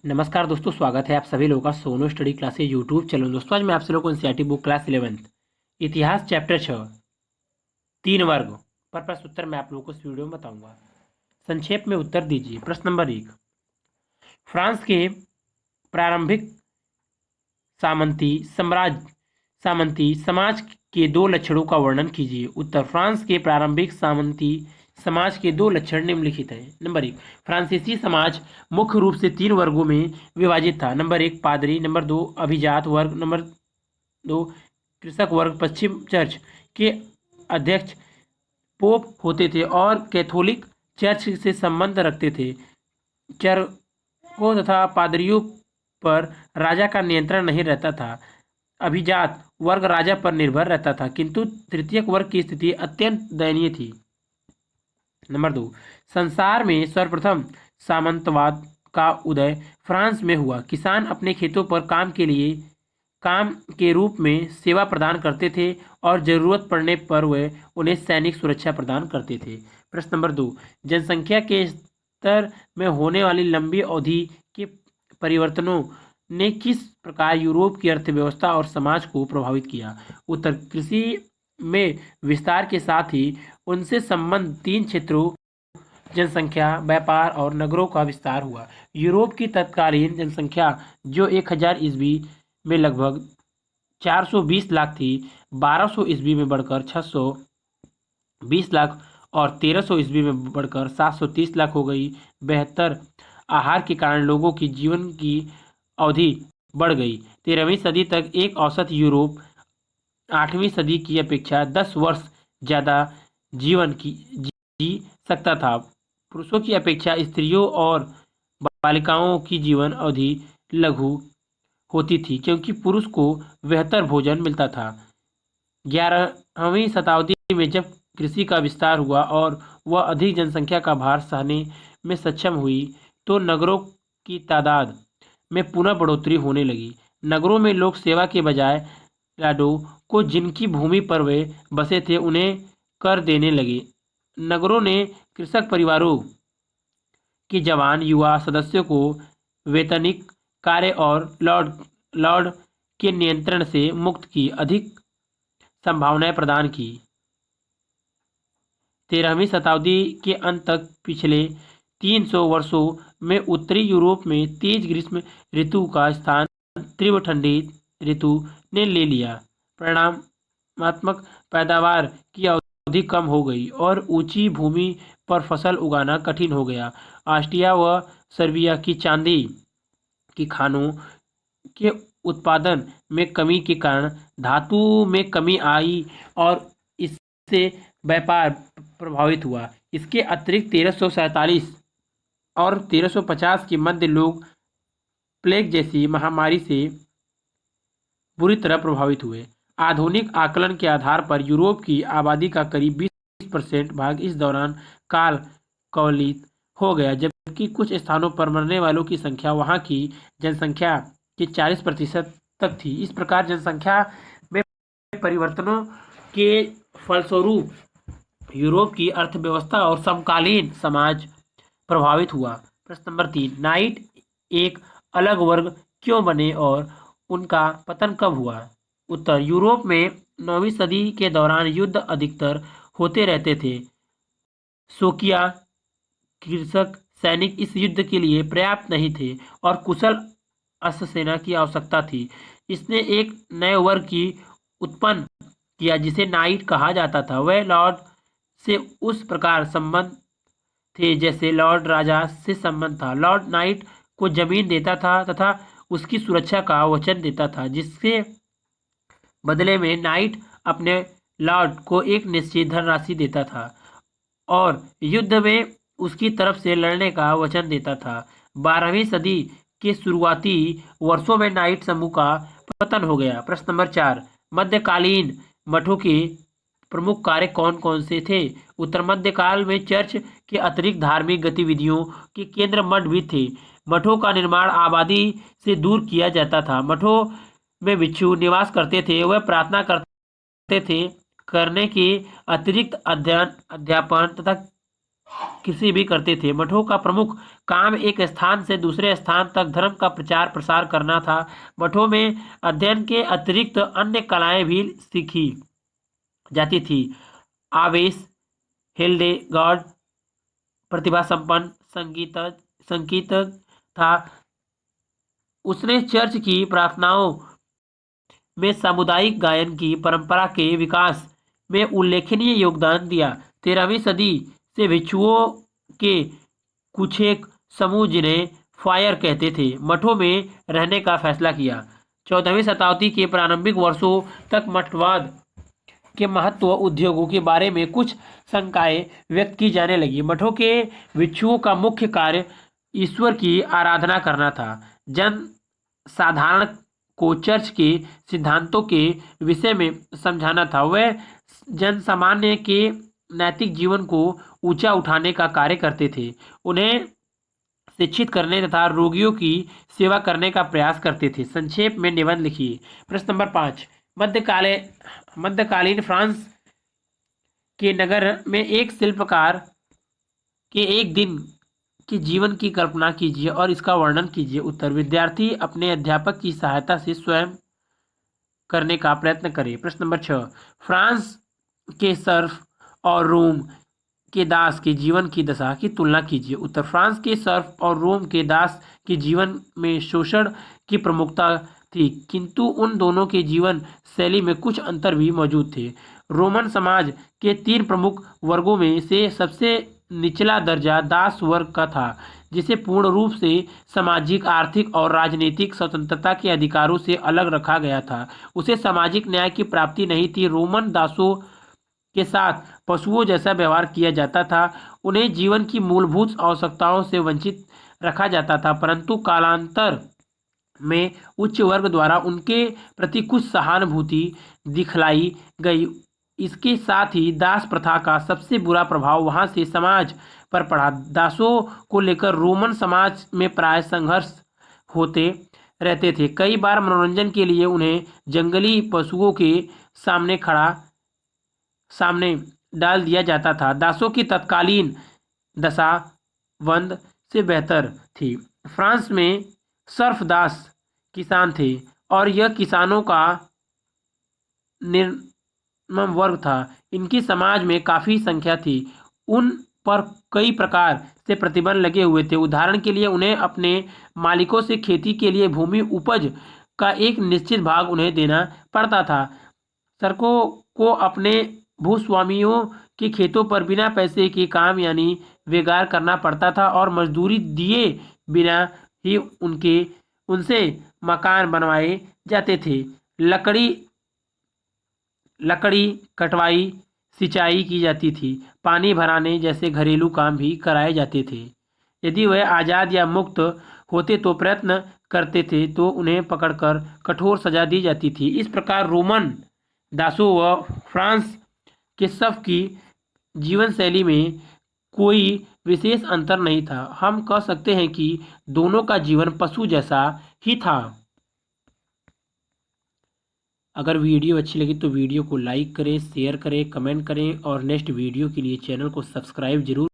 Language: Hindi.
नमस्कार दोस्तों, स्वागत है आप सभी लोगों का सोनो स्टडी क्लासेस यूट्यूब चैनल। दोस्तों आज मैं आप सभी लोगों को एनसीईआरटी बुक क्लास 11 इतिहास चैप्टर 6 तीन वर्ग पर प्रश्न उत्तर मैं आप लोगों को इस वीडियो में बताऊंगा। संक्षेप में उत्तर दीजिए। प्रश्न नंबर 1, फ्रांस के प्रारंभिक सामंती समाज के दो लक्षणों का वर्णन कीजिए। उत्तर, फ्रांस के प्रारंभिक सामंती समाज के दो लक्षण निम्नलिखित हैं। नंबर 1, फ्रांसीसी समाज मुख्य रूप से तीन वर्गों में विभाजित था। नंबर 1, पादरी। नंबर 2, अभिजात वर्ग। नंबर 2, कृषक वर्ग। पश्चिम चर्च के अध्यक्ष पोप होते थे और कैथोलिक चर्च से संबंध रखते थे। चर्चों तथा पादरियों पर राजा का नियंत्रण नहीं रहता था। अभिजात वर्ग राजा पर निर्भर रहता था, किंतु तृतीयक वर्ग की स्थिति अत्यंत दयनीय थी। नंबर 2, संसार में सर्वप्रथम सामंतवाद का उदय फ्रांस में हुआ। किसान अपने खेतों पर काम के रूप में सेवा प्रदान करते थे और जरूरत पड़ने पर वे उन्हें सैनिक सुरक्षा प्रदान करते थे। प्रश्न नंबर 2, जनसंख्या के स्तर में होने वाली लंबी अवधि के परिवर्तनों ने किस प्रकार यूरोप की अर्थव्यवस्था और समाज को प्रभावित किया। उत्तर, कृषि में विस्तार के साथ ही उनसे संबंध तीन क्षेत्रों जनसंख्या, व्यापार और नगरों का विस्तार हुआ। यूरोप की तत्कालीन जनसंख्या जो 1000 ईस्वी में लगभग 420 लाख थी, 1200 ईस्वी में बढ़कर 620 लाख और 1300 ईस्वी में बढ़कर 730 लाख हो गई। बेहतर आहार के कारण लोगों की जीवन की अवधि बढ़ गई। 13वीं सदी तक एक औसत यूरोप 8वीं सदी की अपेक्षा 10 वर्ष ज़्यादा जी सकता था। पुरुषों की अपेक्षा स्त्रियों और बालिकाओं की जीवन अवधि लघु होती थी, क्योंकि पुरुष को बेहतर भोजन मिलता था। 11वीं शताब्दी में जब कृषि का विस्तार हुआ और वह अधिक जनसंख्या का भार सहने में सक्षम हुई, तो नगरों की तादाद में पुनः बढ़ोतरी होने लगी। नगरों में लोग सेवा के बजाय लाडों को, जिनकी भूमि पर वे बसे थे, उन्हें कर देने लगे। नगरों ने कृषक परिवारों के जवान युवा सदस्यों को वेतनिक कार्य और लॉर्ड के नियंत्रण से मुक्त की अधिक संभावनाएं प्रदान की। 13वीं शताब्दी के अंत तक पिछले 300 वर्षों में उत्तरी यूरोप में तेज ग्रीष्म ऋतु का स्थान तीव्र ठंडी ऋतु ने ले लिया। परिणामात्मक पैदावार की अवधि कम हो गई और ऊंची भूमि पर फसल उगाना कठिन हो गया। ऑस्ट्रिया व सर्बिया की चांदी की खानों के उत्पादन में कमी के कारण धातु में कमी आई और इससे व्यापार प्रभावित हुआ। इसके अतिरिक्त 1347 और 1350 के मध्य लोग प्लेग जैसी महामारी से बुरी तरह प्रभावित हुए। आधुनिक आकलन के आधार पर यूरोप की आबादी का करीब 20% भाग इस दौरान काल कवलित हो गया, जबकि कुछ स्थानों पर मरने वालों की संख्या वहां की जनसंख्या के 40% तक थी। इस प्रकार जनसंख्या में परिवर्तनों के फलस्वरूप यूरोप की अर्थव्यवस्था और समकालीन समाज प्रभावित हुआ। प्रश्न नंबर 3, नाइट एक अलग वर्ग क्यों बने और उनका पतन कब हुआ। उत्तर, यूरोप में 9वीं सदी के दौरान युद्ध अधिकतर होते रहते थे। शोकिया कृषक सैनिक इस युद्ध के लिए पर्याप्त नहीं थे और कुशल अश्वसेना की आवश्यकता थी। इसने एक नए वर्ग की उत्पन्न किया जिसे नाइट कहा जाता था। वह लॉर्ड से उस प्रकार संबंध थे जैसे लॉर्ड राजा से संबंध था। लॉर्ड नाइट को जमीन देता था तथा उसकी सुरक्षा का वचन देता था, जिसके बदले में नाइट अपने लॉर्ड को एक निश्चित धनराशि देता था और युद्ध में उसकी तरफ से लड़ने का वचन देता था। 12वीं सदी के शुरुआती वर्षों में नाइट समूह का पतन हो गया। प्रश्न नंबर 4, मध्यकालीन मठों के प्रमुख कार्य कौन कौन से थे। उत्तर, मध्यकाल में चर्च के अतिरिक्त धार्मिक गतिविधियों के केंद्र मठ भी थे। मठों का निर्माण आबादी से दूर किया जाता था। मठों में भिक्षु निवास करते थे। वह प्रार्थना करते थे। करने के अतिरिक्त अध्ययन, अध्यापन तथा किसी भी करते थे। मठों का प्रमुख काम एक स्थान से दूसरे स्थान तक धर्म का प्रचार प्रसार करना था। मठों में अध्ययन के अतिरिक्त अन्य कलाएं भी सीखी जाती थी। आवेश हिल्डेगार्ड प्रतिभा संपन्न संगीत था। उसने चर्च की प्रार्थनाओं में सामुदायिक गायन की परंपरा के विकास में उल्लेखनीय योगदान दिया। 13वीं सदी से भिक्षुओं के कुछ एक समूह जिन्हें फायर कहते थे मठों में रहने का फैसला किया। 14वीं शताब्दी के प्रारंभिक वर्षों तक मठवाद के महत्व उद्योगों के बारे में कुछ शंकाएं व्यक्त की जाने लगी। मठों के भिक्षुओं का मुख्य कार्य ईश्वर की आराधना करना था। जन साधारण को चर्च के सिद्धांतों के विषय में समझाना था। वह जन सामान्य के नैतिक जीवन को ऊंचा उठाने का कार्य करते थे। उन्हें शिक्षित करने तथा रोगियों की सेवा करने का प्रयास करते थे। संक्षेप में निबंध लिखिए। प्रश्न नंबर 5, मध्यकालीन फ्रांस के नगर में एक शिल्पकार के एक दिन के जीवन की कल्पना कीजिए और इसका वर्णन कीजिए। उत्तर, विद्यार्थी अपने अध्यापक की सहायता से स्वयं करने का प्रयत्न करें। प्रश्न नंबर 6, फ्रांस के सर्फ और रोम के दास के जीवन की दशा की तुलना कीजिए। उत्तर, फ्रांस के सर्फ और रोम के दास के जीवन में शोषण की प्रमुखता थी, किंतु उन दोनों के जीवन शैली में कुछ अंतर भी मौजूद थे। रोमन समाज के 3 प्रमुख वर्गों में से सबसे निचला दर्जा दास वर्ग का था, जिसे पूर्ण रूप से सामाजिक, आर्थिक और राजनीतिक स्वतंत्रता के अधिकारों से अलग रखा गया था। उसे सामाजिक न्याय की प्राप्ति नहीं थी। रोमन दासों के साथ पशुओं जैसा व्यवहार किया जाता था। उन्हें जीवन की मूलभूत आवश्यकताओं से वंचित रखा जाता था, परंतु कालांतर में उच्च वर्ग द्वारा उनके प्रति कुछ सहानुभूति दिखलाई गई। इसके साथ ही दास प्रथा का सबसे बुरा प्रभाव वहां से समाज पर पड़ा। दासों को लेकर रोमन समाज में प्राय संघर्ष होते रहते थे। कई बार मनोरंजन के लिए उन्हें जंगली पशुओं के सामने डाल दिया जाता था। दासों की तत्कालीन दशा वंद से बेहतर थी। फ्रांस में सर्फ दास किसान थे और यह किसानों का निर्मम वर्ग था। इनकी समाज में काफ़ी संख्या थी। उन पर कई प्रकार से प्रतिबंध लगे हुए थे। उदाहरण के लिए उन्हें अपने मालिकों से खेती के लिए भूमि उपज का एक निश्चित भाग उन्हें देना पड़ता था। सरकों को अपने भूस्वामियों के खेतों पर बिना पैसे के काम यानी वेगार करना पड़ता था और मजदूरी दिए बिना ही उनसे मकान बनवाए जाते थे। लकड़ी कटवाई, सिंचाई की जाती थी। पानी भराने जैसे घरेलू काम भी कराए जाते थे। यदि वह आज़ाद या मुक्त होते तो प्रयत्न करते थे तो उन्हें पकड़कर कठोर सजा दी जाती थी। इस प्रकार रोमन दासों व फ्रांस के सर्फ की जीवन शैली में कोई विशेष अंतर नहीं था। हम कह सकते हैं कि दोनों का जीवन पशु जैसा ही था। अगर वीडियो अच्छी लगी तो वीडियो को लाइक करें, शेयर करें, कमेंट करें और नेक्स्ट वीडियो के लिए चैनल को सब्सक्राइब जरूर